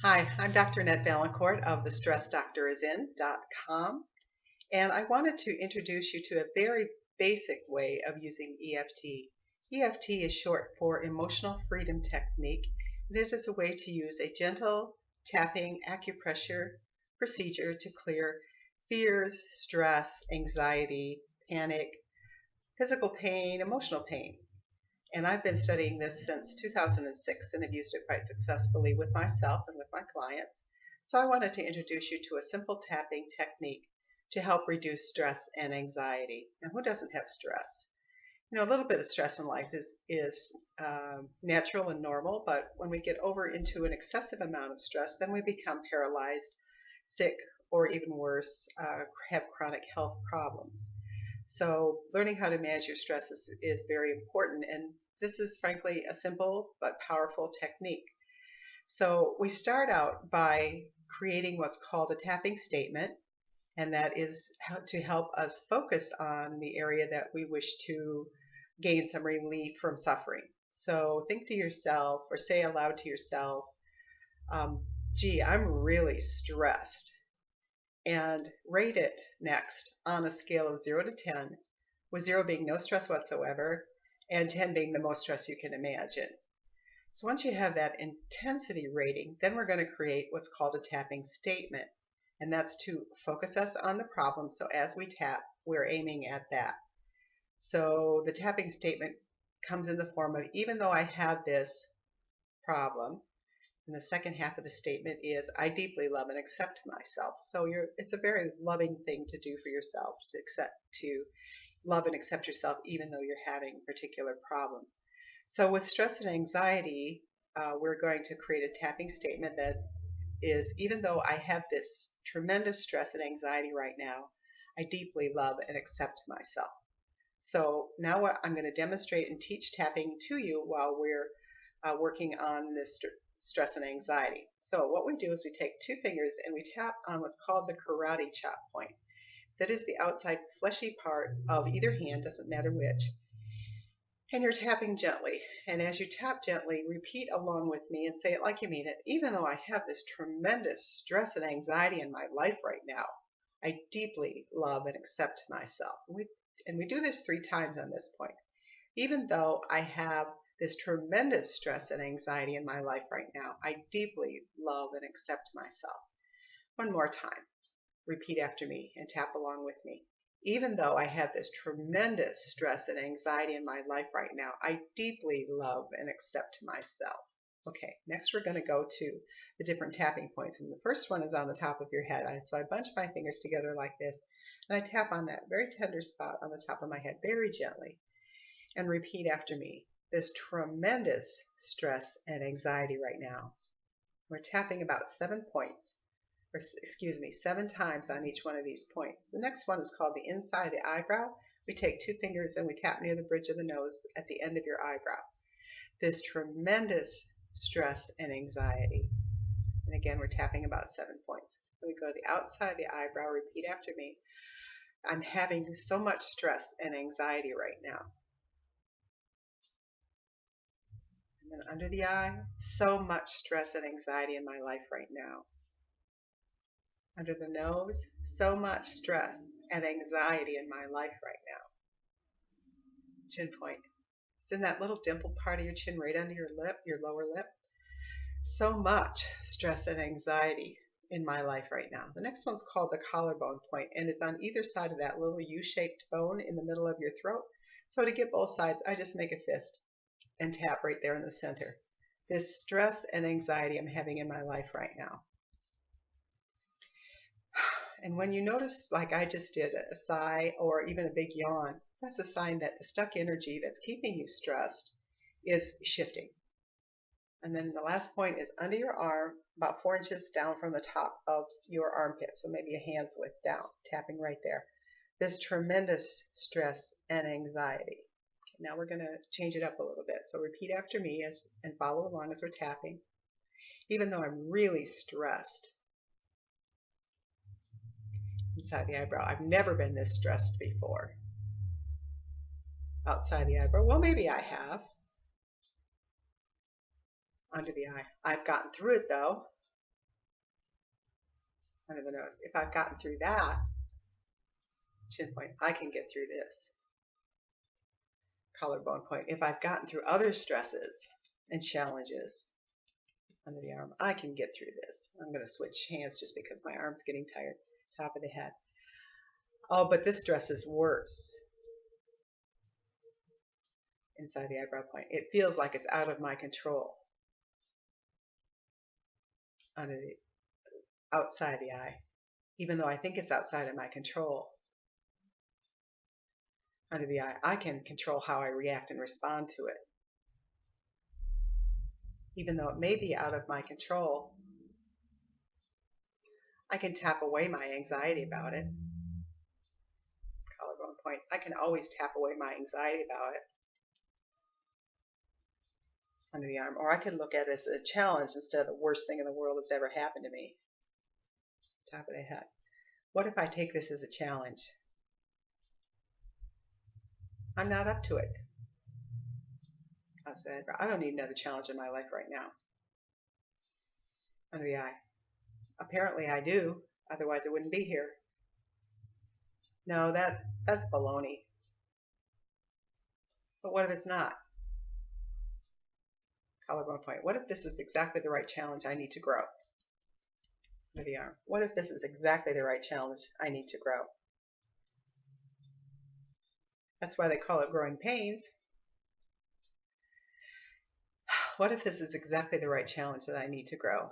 Hi, I'm Dr. Annette Valancourt of thestressdoctorisin.com, and I wanted to introduce you to a very basic way of using EFT. EFT is short for Emotional Freedom Technique, and it is a way to use a gentle tapping acupressure procedure to clear fears, stress, anxiety, panic, physical pain, emotional pain. And I've been studying this since 2006 and have used it quite successfully with myself and with my clients. So I wanted to introduce you to a simple tapping technique to help reduce stress and anxiety. Now, who doesn't have stress? You know, a little bit of stress in life is natural and normal, but when we get over into an excessive amount of stress, then we become paralyzed, sick, or even worse, have chronic health problems. So learning how to manage your stress is very important, and this is frankly a simple but powerful technique. So we start out by creating what's called a tapping statement, and that is to help us focus on the area that we wish to gain some relief from suffering. So think to yourself or say aloud to yourself, gee, I'm really stressed. And rate it next on a scale of 0 to 10, with 0 being no stress whatsoever and 10 being the most stress you can imagine. So once you have that intensity rating, then we're going to create what's called a tapping statement, and that's to focus us on the problem. So as we tap, we're aiming at that. So the tapping statement comes in the form of, even though I have this problem, and the second half of the statement is, I deeply love and accept myself. So it's a very loving thing to do for yourself, to love and accept yourself even though you're having a particular problem. So with stress and anxiety, we're going to create a tapping statement that is, even though I have this tremendous stress and anxiety right now, I deeply love and accept myself. So now what I'm going to demonstrate and teach tapping to you while we're working on this stress and anxiety. So what we do is we take 2 fingers and we tap on what's called the karate chop point. That is the outside fleshy part of either hand, doesn't matter which. And you're tapping gently. And as you tap gently, repeat along with me and say it like you mean it. Even though I have this tremendous stress and anxiety in my life right now, I deeply love and accept myself. And we do this 3 times on this point. Even though I have this tremendous stress and anxiety in my life right now, I deeply love and accept myself. One more time. Repeat after me and tap along with me. Even though I have this tremendous stress and anxiety in my life right now, I deeply love and accept myself. Okay, next we're going to go to the different tapping points. And the first one is on the top of your head. So I bunch my fingers together like this, and I tap on that very tender spot on the top of my head very gently. And repeat after me. There's tremendous stress and anxiety right now. We're tapping about 7 points, or excuse me, 7 times on each one of these points. The next one is called the inside of the eyebrow. We take 2 fingers and we tap near the bridge of the nose at the end of your eyebrow. There's tremendous stress and anxiety. And again, we're tapping about 7 points. Then we go to the outside of the eyebrow. Repeat after me. I'm having so much stress and anxiety right now. And then under the eye, so much stress and anxiety in my life right now. Under the nose, so much stress and anxiety in my life right now. Chin point. It's in that little dimple part of your chin right under your lip, your lower lip. So much stress and anxiety in my life right now. The next one's called the collarbone point, and it's on either side of that little U-shaped bone in the middle of your throat. So to get both sides, I just make a fist and tap right there in the center. This stress and anxiety I'm having in my life right now. And when you notice, like I just did, a sigh or even a big yawn, that's a sign that the stuck energy that's keeping you stressed is shifting. And then the last point is under your arm, about 4 inches down from the top of your armpit, so maybe a hand's width down, tapping right there. This tremendous stress and anxiety. Now we're going to change it up a little bit. So repeat after me and follow along as we're tapping. Even though I'm really stressed. Inside the eyebrow. I've never been this stressed before. Outside the eyebrow. Well, maybe I have. Under the eye. I've gotten through it though. under the nose. If I've gotten through that, chin point, I can get through this. Collarbone point. If I've gotten through other stresses and challenges under the arm, I can get through this. I'm going to switch hands just because my arm's getting tired. Top of the head. Oh, but this stress is worse. Inside the eyebrow point. It feels like it's out of my control. Under the outside the eye. Even though I think it's outside of my control. Under the eye, I can control how I react and respond to it. Even though it may be out of my control, I can tap away my anxiety about it. Collarbone point. I can always tap away my anxiety about it. Under the arm. Or I could look at it as a challenge instead of the worst thing in the world that's ever happened to me. Top of the head. What if I take this as a challenge? I'm not up to it. I said, I don't need another challenge in my life right now. Under the eye. Apparently I do, otherwise I wouldn't be here. No, that's baloney. But what if it's not? Collarbone point. What if this is exactly the right challenge I need to grow? Under the arm. What if this is exactly the right challenge I need to grow? That's why they call it growing pains. What if this is exactly the right challenge that I need to grow?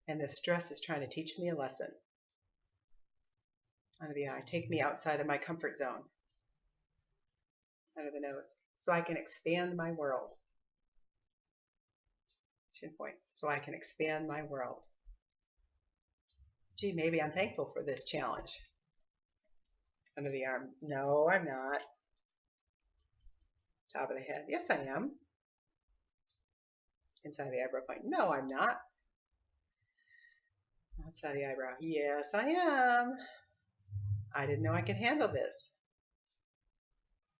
And this stress is trying to teach me a lesson. Under the eye. Take me outside of my comfort zone. Under the nose. So I can expand my world. Chin point. So I can expand my world. Gee, maybe I'm thankful for this challenge. Under the arm. No, I'm not. Top of the head. Yes, I am. Inside the eyebrow point. No, I'm not. Outside the eyebrow. Yes, I am. I didn't know I could handle this.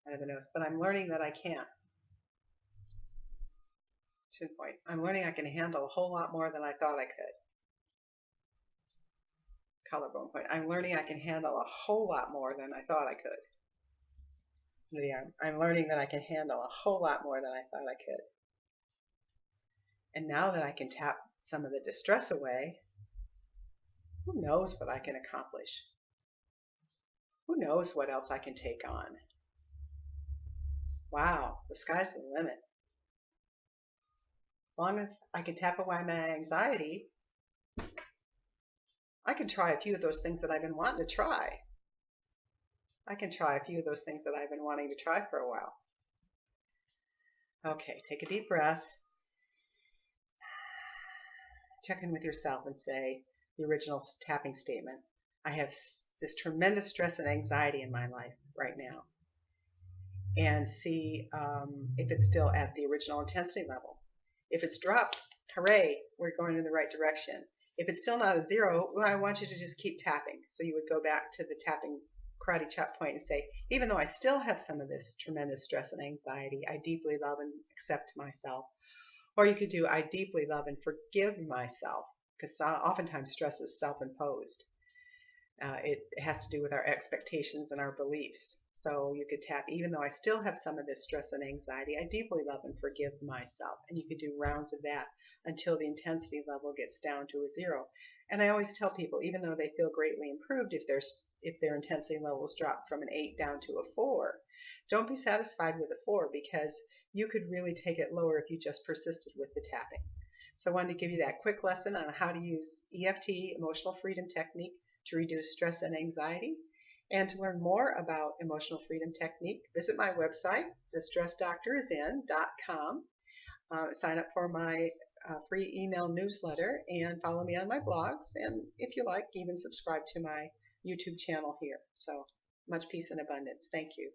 Under the nose. But I'm learning that I can't. Chin point. I'm learning I can handle a whole lot more than I thought I could. Collarbone point. I'm learning I can handle a whole lot more than I thought I could. Under the arm. I'm learning that I can handle a whole lot more than I thought I could. And now that I can tap some of the distress away, who knows what I can accomplish? Who knows what else I can take on? Wow, the sky's the limit. As long as I can tap away my anxiety, I can try a few of those things that I've been wanting to try. I can try a few of those things that I've been wanting to try for a while. Okay, take a deep breath. Check in with yourself and say the original tapping statement. I have this tremendous stress and anxiety in my life right now. And see if it's still at the original intensity level. If it's dropped, hooray, we're going in the right direction. If it's still not a zero, well, I want you to just keep tapping. So you would go back to the tapping karate chop point and say, even though I still have some of this tremendous stress and anxiety, I deeply love and accept myself. Or you could do, I deeply love and forgive myself, because oftentimes stress is self-imposed. It has to do with our expectations and our beliefs. So you could tap, even though I still have some of this stress and anxiety, I deeply love and forgive myself. And you could do rounds of that until the intensity level gets down to a zero. And I always tell people, even though they feel greatly improved, if their intensity levels drop from an 8 down to a 4, don't be satisfied with a 4, because you could really take it lower if you just persisted with the tapping. So I wanted to give you that quick lesson on how to use EFT, Emotional Freedom Technique, to reduce stress and anxiety. And to learn more about Emotional Freedom Technique, visit my website, thestressdoctorisin.com. Sign up for my free email newsletter and follow me on my blogs. And if you like, even subscribe to my YouTube channel here. So much peace and abundance. Thank you.